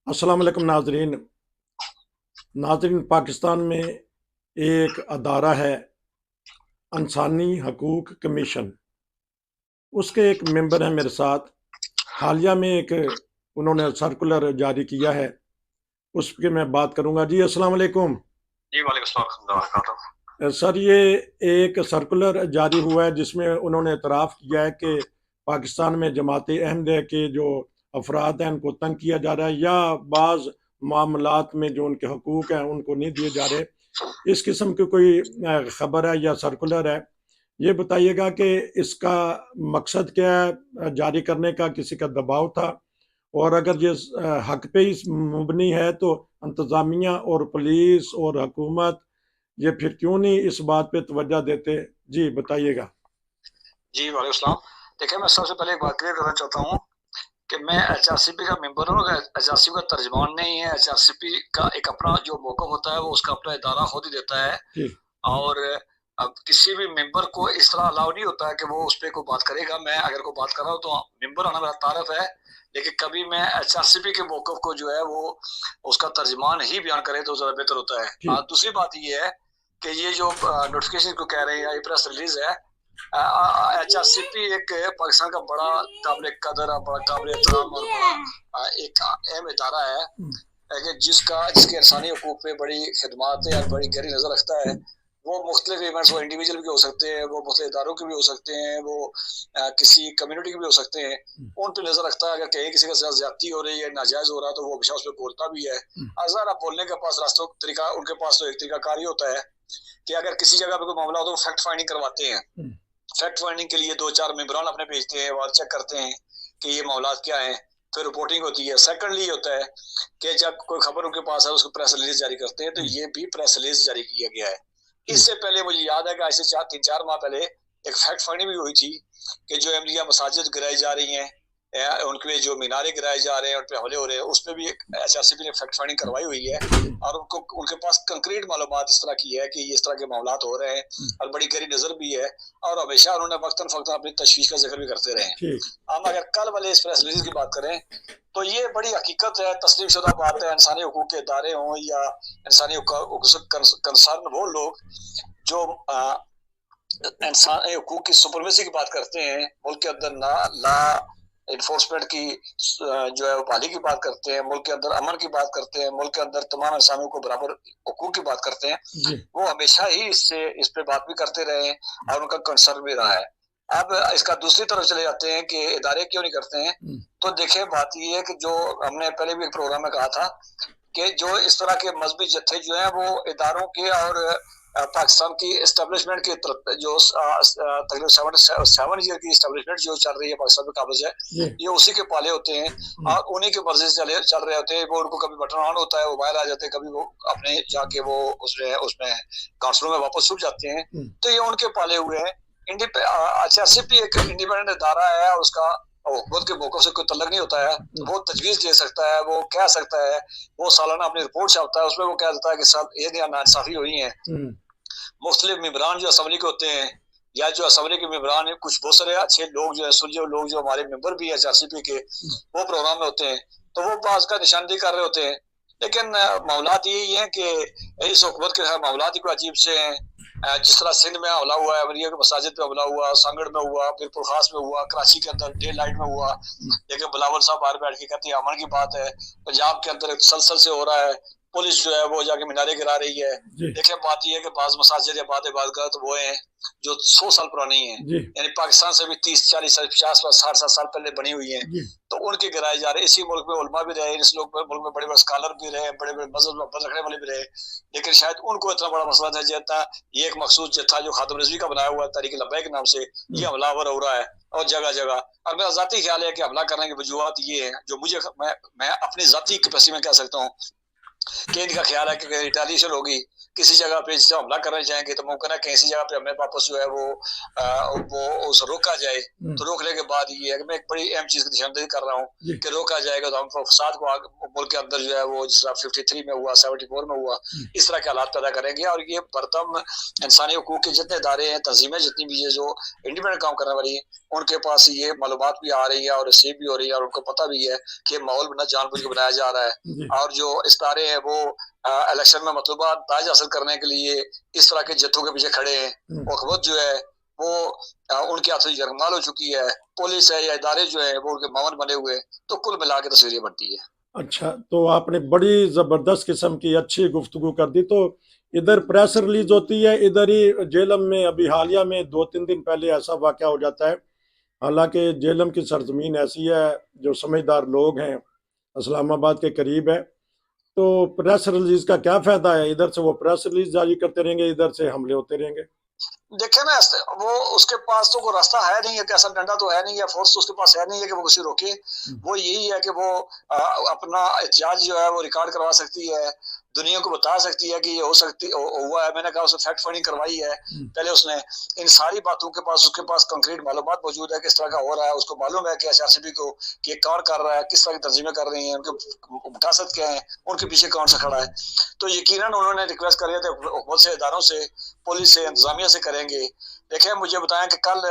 अस्सलाम वालेकुम नाजरीन। पाकिस्तान में एक अदारा है इंसानी हकूक़ कमीशन। उसके एक मेंबर हैं मेरे साथ। हालिया में एक उन्होंने सर्कुलर जारी किया है, उस पे मैं बात करूँगा। जी अस्सलाम वालेकुम। जी, वालेकुम अस्सलाम रहमतुल्लाहि व बरकातहू। सर, ये एक सर्कुलर जारी हुआ है जिसमें उन्होंने इतराफ़ किया है कि पाकिस्तान में जमात-ए-अहमद के जो अफ़राद हैं उनको तंग किया जा रहा है या बाज़ मामलात में जो उनके हकूक़ हैं उनको नहीं दिए जा रहे। इस किस्म की कोई खबर है या सर्कुलर है? ये बताइएगा कि इसका मकसद क्या है? जारी करने का किसी का दबाव था? और अगर ये हक पे ही मुबनी है तो इंतज़ामिया और पुलिस और हुकूमत ये फिर क्यों नहीं इस बात पे तवज्जो देते? जी बताइएगा। जी, वालेकुम अस्सलाम। देखिए, मैं सबसे पहले एक बात क्लियर करना चाहता हूँ कि मैं एचआरसीपी का मेंबर हूँ, एचआरसीपी का तर्जुमान नहीं है। एचआरसीपी का एक अपना जो मौक़िफ़ होता है, वो उसका अपना इदारा खुद ही देता है। जी। और अब किसी भी मेंबर को इस तरह अलाउ नहीं होता है कि वो उस पे कोई बात करेगा। मैं अगर कोई बात कर रहा हूँ तो मेंबर होना मेरा तारफ़ है, लेकिन कभी मैं एचआरसीपी के मौक़िफ़ को जो है वो उसका तर्जुमान ही बयान करे तो ज़्यादा बेहतर होता है। जी। दूसरी बात ये है कि ये जो नोटिफ़िकेशन को कह रहे हैं या ये प्रेस रिलीज़ है, एचआरसीपी एक पाकिस्तान का बड़ा काबिल-ए-कदर, बड़ा काबिल-ए-एहतराम और बड़ा एक अहम इदारा है कि जिसके इंसानी हकूक़ पे बड़ी खिदमत है और बड़ी गहरी नज़र रखता है। वो मुख्तलिफ इवेंट्स, वो इंडिविजुअल भी हो सकते हैं, वो मुख्तलिफ इदारों के भी हो सकते हैं, वो किसी कम्युनिटी के भी हो सकते हैं। उन पे नज़र रखता है। अगर कहीं किसी के साथ ज़्यादती हो रही है, नाजायज़ हो रहा है, तो वो हमेशा उस पे बोलता भी है। ज़ाहिर बोलने के पास रास्तों तरीका उनके पास तो एक तरीकाकार ही होता है कि अगर किसी जगह पे कोई मामला हो तो वो फैक्ट फाइंडिंग करवाते हैं। फैक्ट फाइंडिंग के लिए 2-4 मेंबरान अपने भेजते हैं और चेक करते हैं कि ये मामलात क्या हैं, फिर रिपोर्टिंग होती है। सेकंडली होता है कि जब कोई खबर उनके पास है, उसको प्रेस रिलीज़ जारी करते हैं, तो ये भी प्रेस रिलीज़ जारी किया गया है। इससे पहले मुझे याद है कि आज से 3-4 माह पहले एक फैक्ट फाइंडिंग भी हुई थी कि जो अहमदिया मसाजिद गिराई जा रही हैं, उनके जो मीनारे गिराए जा रहे हैं, उन पे हमले हो रहे हैं, उसपे भी एक एचआरसीपी ने फैक्ट फाइंडिंग करवाई हुई है और उनके पास कंक्रीट मालूमात इस तरह की है कि इस तरह के मामलात हो रहे हैं और बड़ी गहरी नज़र भी है और हमेशा उन्होंने वक्तन-फ़वक्तन अपनी तशवीश का ज़िक्र भी करते रहे हैं। हम अगर कल वाले इस प्रेस रिलीज़ की बात करें, तो ये बड़ी हकीकत है, तस्लीम-शुदा बात है। इंसानी हकूक़ के इदारे हों या इंसानी हकूक़ से कंसर्न वो लोग जो इंसानी हकूक़ की सुपरमेसी की बात करते हैं, मुल्क के अंदर लॉ एनफोर्समेंट की जो है बहाली की बात करते हैं, मुल्क के अंदर अमन की बात करते हैं, मुल्क के अंदर तमाम इंसानों को बराबर हकूक़ की बात करते हैं, वो हमेशा ही इस पे बात भी करते रहे हैं और उनका कंसर्न भी रहा है। अब इसका दूसरी तरफ चले जाते हैं कि इदारे क्यों नहीं करते हैं, तो देखिए बात ये है कि जो हमने पहले भी एक प्रोग्राम में कहा था कि जो इस तरह के मज़हबी जत्थे जो हैं वो इदारों के और पाकिस्तान की एस्टेब्लिशमेंट की तरफ जो तकरीबन 7 ईयर की एस्टेब्लिशमेंट जो चल रही है पाकिस्तान में काबिज़ है, ये उसी के पाले होते हैं और उन्हीं के मर्ज़ी से चल रहे होते हैं। वो उनको कभी बटन ऑन होता है, वो बाहर आ जाते हैं, कभी वो अपने जाके वो उसमें काउंसिलों में वापस छुप जाते हैं, तो ये उनके पाले हुए हैं। एचआरसीपी एक इंडिपेंडेंट इदारा है और उसका हुकूमत के मौक़िफ़ से कोई तल्लुक़ नहीं होता है। वो तजवीज़ दे सकता है, वो कह सकता है, वो सालाना अपनी रिपोर्ट छापता है, उसमें वो कह देता है कि साहब ये नाइंसाफ़ी हुई है। मुख्तलिफ मेंबरान जो असेंबली के होते हैं या जो असेंबली के मेंबरान हैं, कुछ बहुत सारे अच्छे लोग जो है, सुलझे लोग जो हमारे मेंबर भी हैं एचआरसीपी के, वो प्रोग्राम में होते हैं, तो वो बाज़ का निशानदेही कर रहे होते हैं। लेकिन मामलात यही हैं कि इस हुकूमत के मामलात ही कोई अजीब से हैं। जिस तरह सिंध में हमला हुआ है, अमरिया के मसाजिद पे हमला हुआ, सांगड़ में हुआ, फिर पुरखास में हुआ, कराची के अंदर डे लाइट में हुआ, लेकिन बिलावल साहब बाहर बैठ के कहते हैं अमन की बात है। पंजाब के अंदर तसलसल से हो रहा है, पुलिस जो है वो जाके मीनारे गिरा रही है। देखिए बात ये है कि बाज़ मसाजिद या बात तो वो हैं जो 100 साल पुरानी हैं, यानी पाकिस्तान से भी 30-40 साल 50 60 साल पहले बनी हुई हैं, तो उनके गिराए जा रहे हैं। इसी मुल्क में उलमा भी रहे, इस मुल्क में बड़े-बड़े स्कॉलर भी रहे, बड़े-बड़े मज़हब रखने वाले भी रहे, लेकिन शायद उनको इतना बड़ा मसला नहीं जितना ये एक मखसूस जत्था जो खातम रिज़वी का बनाया हुआ है तहरीक लब्बैक के नाम से, ये हमलावर हो रहा है और जगह-जगह। और मेरा ज़ाती ख्याल है कि हमला करने की वजूहात ये है, जो मैं अपनी ज़ाती कैपेसिटी में कह सकता हूँ कि इनका ख्याल है कि रिटेलिएशन होगी, किसी जगह पे जैसे हमला करने जाएँगे तो मुमकिन है कि ऐसी जगह पे हमें वापस जो है वो उसे रोका जाए। तो रोकने के बाद ये है कि मैं एक बड़ी अहम चीज़ की निशानदेही कर रहा हूँ कि रोका जाएगा तो हम फसाद को मुल्क के अंदर जो है वो जिस तरह 53 में हुआ, 74 में हुआ, इस तरह के हालात पैदा करेंगे और ये बरदम इंसानी हकूक़ के जितने इदारे हैं, तंज़ीमें जितनी भी है जो इंडिपेंडेंट काम करने वाली हैं, उनके पास ये मालूमात भी आ रही है और रिसीव भी हो रही है, और उनको पता भी है कि माहौल बना जानबूझ के बनाया जा रहा है। जी। और जो इस्तारे हैं वो इलेक्शन में मतलूबा ताज हासिल करने के लिए इस तरह के जत्थों के पीछे खड़े हैं। हुकूमत जो है वो उनके हाथों से यरगमाल हो चुकी है, पुलिस है या इदारे जो है वो उनके मावन बने हुए हैं। तो कुल मिला के तस्वीरें बनती है। अच्छा, तो आपने बड़ी ज़बरदस्त किस्म की अच्छी गुफ्तगू कर दी। तो इधर प्रेस रिलीज़ होती है, इधर ही जेहलम में अभी हालिया में 2-3 दिन पहले ऐसा वाक़या हो जाता है। हालाँकि जेहलम की सरज़मीन ऐसी है, जो समझदार लोग हैं, इस्लामाबाद के करीब है, तो प्रेस रिलीज़ का क्या फ़ायदा है? इधर से वो प्रेस रिलीज़ जारी करते रहेंगे, इधर से हमले होते रहेंगे। देखे ना, वो उसके पास तो कोई रास्ता है नहीं है, कैसा डंडा तो है नहीं है, फोर्स तो उसके पास है नहीं है कि वो किसी रोके। वो यही है कि वो अपना एहतजाज जो है वो रिकॉर्ड करवा सकती है, दुनिया को बता सकती है कि ये हो सकती हुआ है। मैंने कहा उसने फैक्ट फाइंडिंग करवाई है पहले उसने। इन सारी बातों के पास उसके पास कंक्रीट मालूमात मौजूद है किस तरह का हो रहा है। उसको मालूम है कि एचआरसीबी को कि ये कौन कर रहा है, किस तरह की तंजीमें कर रही हैं, उनके मकासद क्या है, उनके पीछे कौन सा खड़ा है। तो यकीनन उन्होंने रिक्वेस्ट करी है हुकूमत से, इदारों से, पुलिस से, इंतजामिया से करेंगे। देखिए मुझे बताएं कि कल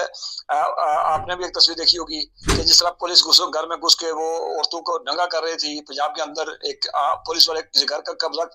आपने भी एक तस्वीर देखी होगी कि जिस तरह पुलिस घर में घुस के वो औरतों को नंगा कर रही थी पंजाब के अंदर। एक पुलिस वाले किसी घर का कब्जा,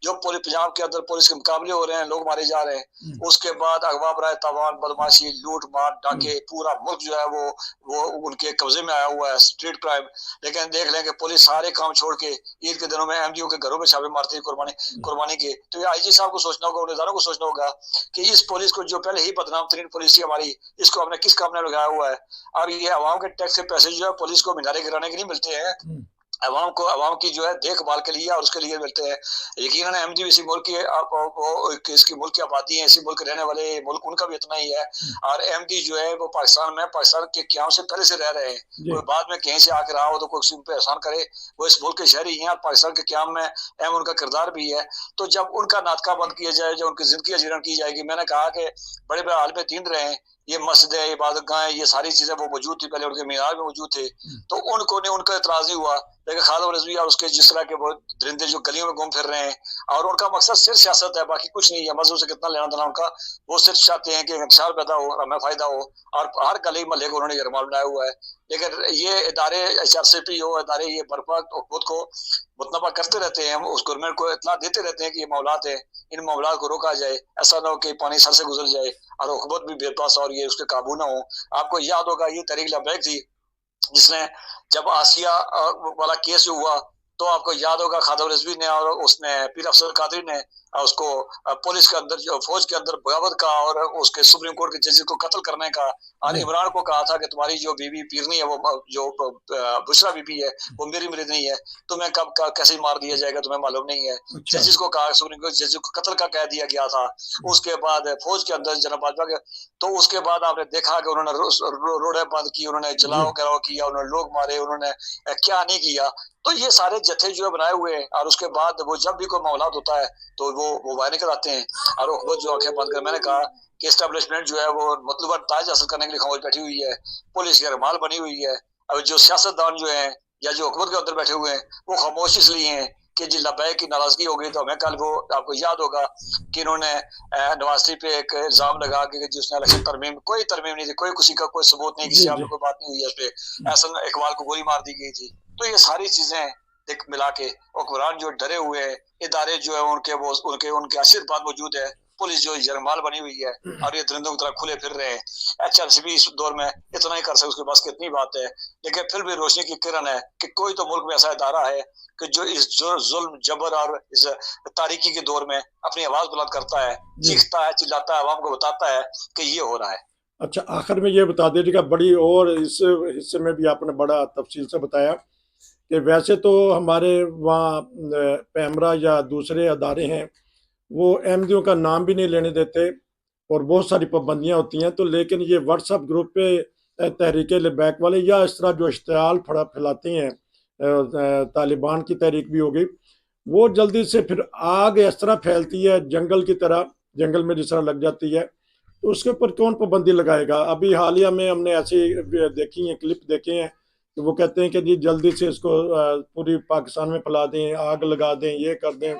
जो पूरे पंजाब के अंदर पुलिस के मुकाबले हो रहे हैं, लोग मारे जा रहे हैं। उसके बाद अगवा बराए तावान, बदमाशी, लूट मार, डाके, पूरा मुल्क जो है वो उनके कब्जे में आया हुआ है, स्ट्रीट क्राइम। लेकिन देख लें कि पुलिस सारे काम छोड़ के ईद के दिनों में एमडीओ के घरों में छापे मारती है कुर्बानी के। तो ये आईजी साहब को सोचना होगा, उन्हें को सोचना होगा कि इस पुलिस को, जो पहले ही बदनाम तरीन पुलिस थी हमारी, इसको हमने किस काम में लगाया हुआ है। और ये अवाम के टैक्स के पैसे जो है पुलिस को मीनारे गिराने के लिए मिलते हैं, अवाम की जो है देखभाल के लिए और उसके लिए मिलते हैं। यकीनन एमडी इसी मुल्क की इसकी मुल्क की आबादी है, इसी मुल्क के रहने वाले, मुल्क उनका भी इतना ही है। और एमडी जो है वो पाकिस्तान के क्याम से पहले से रह रहे हैं। कोई बाद में कहीं से आकर रहा हो तो कोई किसी पे एहसान करे, वो इस मुल्क के शहरी हैं और पाकिस्तान के क्याम में अहम उनका किरदार भी है। तो जब उनका नाटका बंद किया जाए, जब उनकी जिंदगी अजीरन की जाएगी, मैंने कहा कि बड़े बड़े हाल में तीन रहे हैं, ये मस्जिद है, इबादत गाह, ये सारी चीजें वो मौजूद थी पहले, उनके मीनार में मौजूद थे। तो उनका एतराज नहीं हुआ। लेकिन खालिद रजवी और उसके जिस तरह के वो दरिंदे जो गलियों में घूम फिर रहे हैं, और उनका मकसद सिर्फ सियासत है, बाकी कुछ नहीं है। मजहब से कितना लेना देना उनका, वो सिर्फ चाहते हैं कि इंतशार पैदा हो, हमें फायदा हो, और हर गली महल्ले को उन्होंने यरमाल बनाया हुआ है। लेकिन ये इदारे, एचआरसीपी हो, इदारे ये बर्पा खुद को मुतनबा करते रहते हैं, उस गवर्नमेंट को इतला देते रहते हैं कि ये मामलात है, इन मामलात को रोका जाए, ऐसा ना हो कि पानी सर से गुजर जाए और हुकूमत भी बेपास और ये उसके काबू ना हो। आपको याद होगा ये तहरीक लबैक थी, जिसने जब आसिया वाला केस हुआ, तो आपको याद होगा खालिद रिजवी ने और उसने पीर अफसर कादरी ने उसको पुलिस के अंदर, जो फौज के अंदर बगावत का और उसके सुप्रीम कोर्ट के जज को कत्ल करने का। और इमरान को कहा था कि तुम्हारी जो बीवी पीरनी है, वो जो बुशरा बीबी है, वो मेरी मरीद नहीं है, तुम्हें कब कैसे मार दिया जाएगा तुम्हें मालूम नहीं है। जजिस को कहा, सुप्रीम कोर्ट जज को कत्ल का कह दिया गया था। उसके बाद फौज के अंदर जनाब बाजवा के, तो उसके बाद आपने देखा कि उन्होंने रोडें बंद की, उन्होंने जलाओ गिराव किया, उन्होंने लोग मारे, उन्होंने क्या नहीं किया। तो ये सारे जत्थे जो है बनाए हुए हैं, और उसके बाद वो जब भी कोई मामलात होता है तो वो बाहर निकल आते हैं, और वो जो आंखें बंद कर, मैंने कहा कि एस्टेब्लिशमेंट जो है वो मतलब ताज हासिल करने के लिए खामोश बैठी हुई है, पुलिस की रमाल बनी हुई है। अब जो सियासतदान जो है या जो हुकूमत के अंदर बैठे हुए हैं, वो खामोश इसलिए हैं कि जिन लबैक की नाराजगी हो गई। तो हमें कल वो आपको याद होगा कि इन्होंने नवाज शरीफ पे एक इल्जाम लगा कि जिसने इलेक्शन तरमीम, कोई तरमीम नहीं थी, कोई किसी का कोई सबूत नहीं, किसी आपने कोई बात नहीं हुई है, उस पर एहसन इकबाल को गोली मार दी गई थी। तो ये सारी चीजें देख मिला के हुक्मरान जो डरे हुए हैं, इदारे जो है उनके वो उनके आशीर्वाद मौजूद है, पुलिस जो जरमाल बनी हुई है, और ये दरिंदों की तरह खुले फिर रहे हैं। एचआरसीबी इस दौर में इतना ही कर सकते, उसके पास कितनी बात है। लेकिन फिर भी रोशनी की किरण है कि कोई तो मुल्क में ऐसा इदारा है कि जो इस जुल्म जबर और इस तारीकी के दौर में अपनी आवाज बुलंद करता है, चीखता है, चिल्लाता है, आवाम को बताता है कि ये हो रहा है। अच्छा, आखिर में ये बता दीजिएगा, बड़ी और इस हिस्से में भी आपने बड़ा तफसील से बताया कि वैसे तो हमारे वहाँ पैमरा या दूसरे अदारे हैं, वो एमडीओ का नाम भी नहीं लेने देते और बहुत सारी पाबंदियाँ होती हैं। तो लेकिन ये व्हाट्सएप ग्रुप पे तहरीक लबैक वाले या इस तरह जो इश्तियाल फैलाती हैं, तालिबान की तहरीक भी हो गई, वो जल्दी से फिर आग इस तरह फैलती है जंगल की तरह, जंगल में जिस तरह लग जाती है। तो उसके ऊपर कौन पाबंदी लगाएगा? अभी हालिया में हमने ऐसी देखी हैं, क्लिप देखे हैं कि वो कहते हैं कि जी जल्दी से इसको पूरी पाकिस्तान में फैला दें, आग लगा दें, ये कर दें।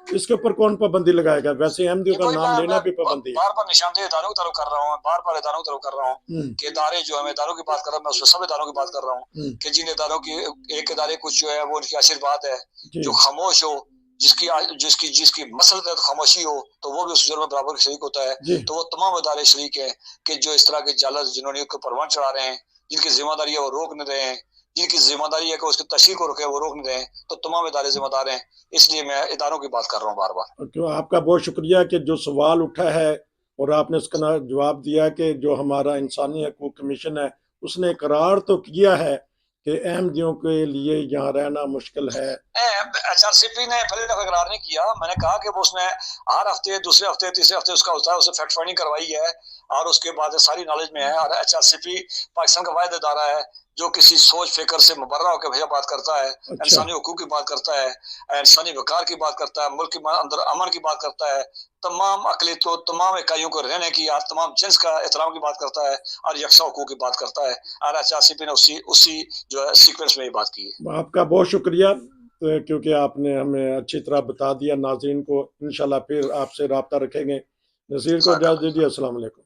इसके ऊपर कौन पाबंदी लगाएगा? वैसे अहमदियों ये का कोई नाम लेना भी बार पाबंदी है। बार निशानदेह इदारों की तरफ कर रहा हूँ, बार बार इदारों की तरफ कर रहा हूँ हम्म, कि इदारे जो है, मैं इदारों की बात कर रहा हूँ, मैं उसमें सब इदारों की बात कर रहा हूँ हम्म, कि जिन इदारों की एक इदारे कुछ जो है वो उनकी आशीर्वाद है, जी, जो खामोश हो, जिसकी जिसकी जिसकी मसलत है तो खामोशी हो, तो वो भी उस जुर्म में बराबर शरीक होता है। जी, तो वो तमाम इदारे शरीक है कि जो इस तरह के जालत जिन्होंने उसको परवान चढ़ा रहे हैं, जिनकी जिम्मेदारी है वो रोक नहीं रहे हैं, जिनकी जिम्मेदारी है कि उसकी तशहीर को रोके वो रोक नहीं रहे हैं, तो तमाम इदारे जिम्मेदार हैं। इसलिए मैं इदारों की बात कर रहा हूँ बार बार। तो आपका बहुत शुक्रिया कि जो सवाल उठा है और आपने उसका जवाब दिया कि जो हमारा इंसानी हकूक कमीशन है उसने इकरार तो किया है कि अहमदियों के लिए यहाँ रहना मुश्किल है। एचआरसीपी ने पहले दफा इकरार नहीं किया। मैंने कहा कि वो उसने हर हफ्ते, दूसरे हफ्ते, तीसरे हफ्ते उसका होता है, उससे फैक्ट फाइंडिंग करवाई है और उसके बाद सारी नॉलेज में है। और एचआरसीपी पाकिस्तान का वाहिद इदारा है जो किसी सोच फिक्र से मुबर्रा होकर भैया बात करता है, अच्छा, इंसानी हकूक की बात करता है, इंसानी वकार की बात करता है, मुल्क के अंदर अमन की बात करता है, तमाम अकलीतों, तमाम इकाइयों को रहने की और तमाम जिन्स का एहतराम की बात करता है और यकसा हकूक की बात करता है। और एचआरसीपी ने उसी उसी जो है सीक्वेंस में ये बात की है। आपका बहुत शुक्रिया क्योंकि आपने हमें अच्छी तरह बता दिया। नाज़रीन को इंशाल्लाह फिर आपसे रब्ता रखेंगे। नज़ीर को जज़ाक इजाज़त अल्लाह। दीजिए। अस्सलाम वालेकुम।